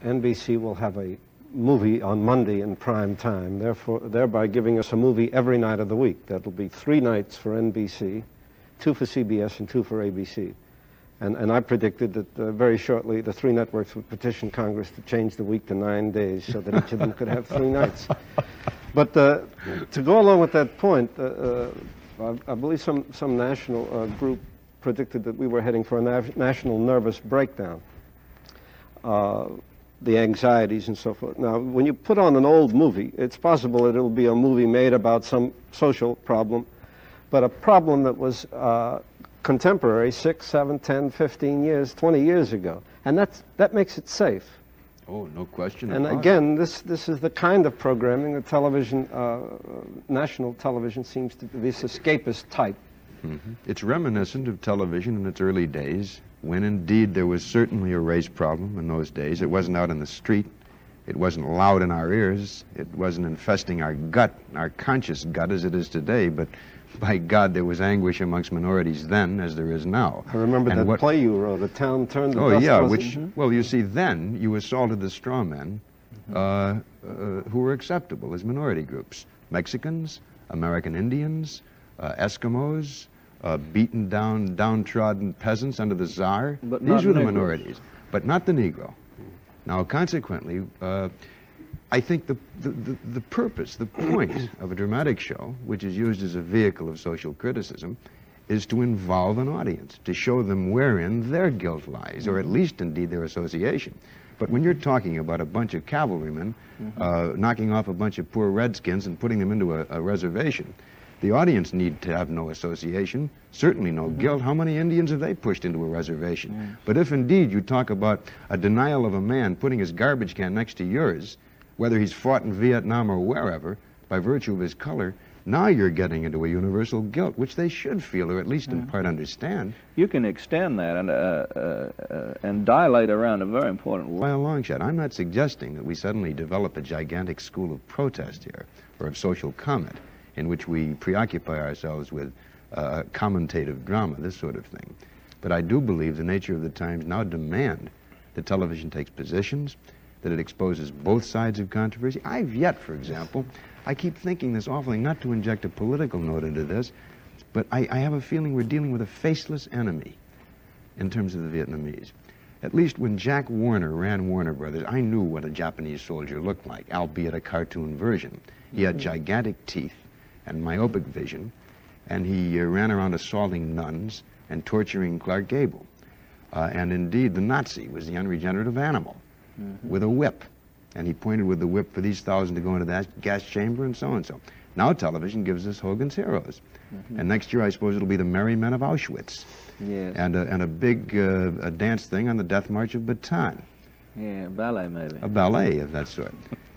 NBC will have a movie on Monday in prime time, thereby giving us a movie every night of the week. That'll be 3 nights for NBC, 2 for CBS, and 2 for ABC. And I predicted that very shortly the 3 networks would petition Congress to change the week to 9 days so that each of them could have 3 nights. But to go along with that point, I believe some national group predicted that we were heading for a national nervous breakdown. The anxieties and so forth. Now, when you put on an old movie, it's possible that it'll be a movie made about some social problem, but a problem that was contemporary 6, 7, 10, 15 years, 20 years ago. And that makes it safe. Oh, no question. And again, this is the kind of programming that television, national television seems to be, this escapist type. Mm-hmm. It's reminiscent of television in its early days, when indeed there was certainly a race problem in those days. It wasn't out in the street. It wasn't loud in our ears. It wasn't infesting our gut, our conscious gut, as it is today. But by God, there was anguish amongst minorities then as there is now. I remember that play you wrote, The Town Turned to Dust. Oh, yeah, which, well, you see, then you assaulted the straw men who were acceptable as minority groups. Mexicans, American Indians, Eskimos, beaten down, downtrodden peasants under the Tsar. These were the minorities, but not the Negro. Now, consequently, I think the purpose, the point of a dramatic show, which is used as a vehicle of social criticism, is to involve an audience, to show them wherein their guilt lies, or at least, indeed, their association. But when you're talking about a bunch of cavalrymen knocking off a bunch of poor redskins and putting them into a reservation, the audience need to have no association, certainly no guilt. How many Indians have they pushed into a reservation? But if indeed you talk about a denial of a man putting his garbage can next to yours, whether he's fought in Vietnam or wherever, by virtue of his color, now you're getting into a universal guilt, which they should feel, or at least in part understand. You can extend that and dilate around a very important By a long shot. I'm not suggesting that we suddenly develop a gigantic school of protest here, or of social comment, in which we preoccupy ourselves with commentative drama, this sort of thing. But I do believe the nature of the times now demand that television takes positions, that it exposes both sides of controversy. I've yet, for example, I keep thinking this awfully, not to inject a political note into this, but I have a feeling we're dealing with a faceless enemy in terms of the Vietnamese. At least when Jack Warner ran Warner Brothers, I knew what a Japanese soldier looked like, albeit a cartoon version. He had gigantic teeth and myopic vision, and he ran around assaulting nuns and torturing Clark Gable. And indeed, the Nazi was the unregenerative animal with a whip. And he pointed with the whip for these 1,000 to go into that gas chamber and so and so. Now television gives us Hogan's Heroes. And next year, I suppose it'll be the Merry Men of Auschwitz. Yes. And a big a dance thing on the Death March of Bataan. Yeah, ballet maybe. A ballet of that sort.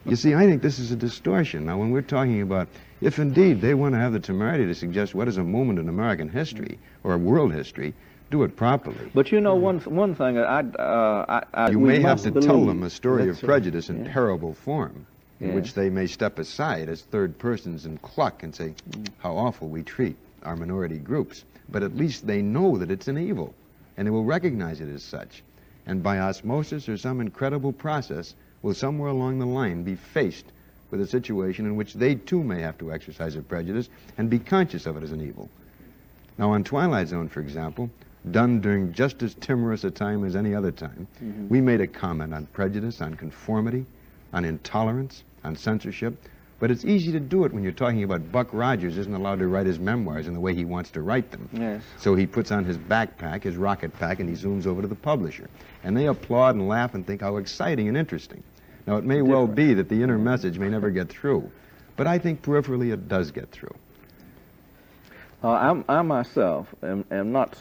You see, I think this is a distortion. Now, when we're talking about, if indeed they want to have the temerity to suggest what is a moment in American history or world history, do it properly. But you know, one thing you may have to tell them a story of prejudice in parable form, in which they may step aside as third persons and cluck and say how awful we treat our minority groups. But at least they know that it's an evil, and they will recognize it as such. And by osmosis or some incredible process, will somewhere along the line be faced with a situation in which they too may have to exercise a prejudice and be conscious of it as an evil. Now, on Twilight Zone, for example, done during just as timorous a time as any other time, we made a comment on prejudice, on conformity, on intolerance, on censorship. But it's easy to do it when you're talking about Buck Rogers isn't allowed to write his memoirs in the way he wants to write them. Yes. So he puts on his backpack, his rocket pack, and he zooms over to the publisher. And they applaud and laugh and think how exciting and interesting. Now, it may well be that the inner message may never get through, but I think peripherally it does get through. I myself am not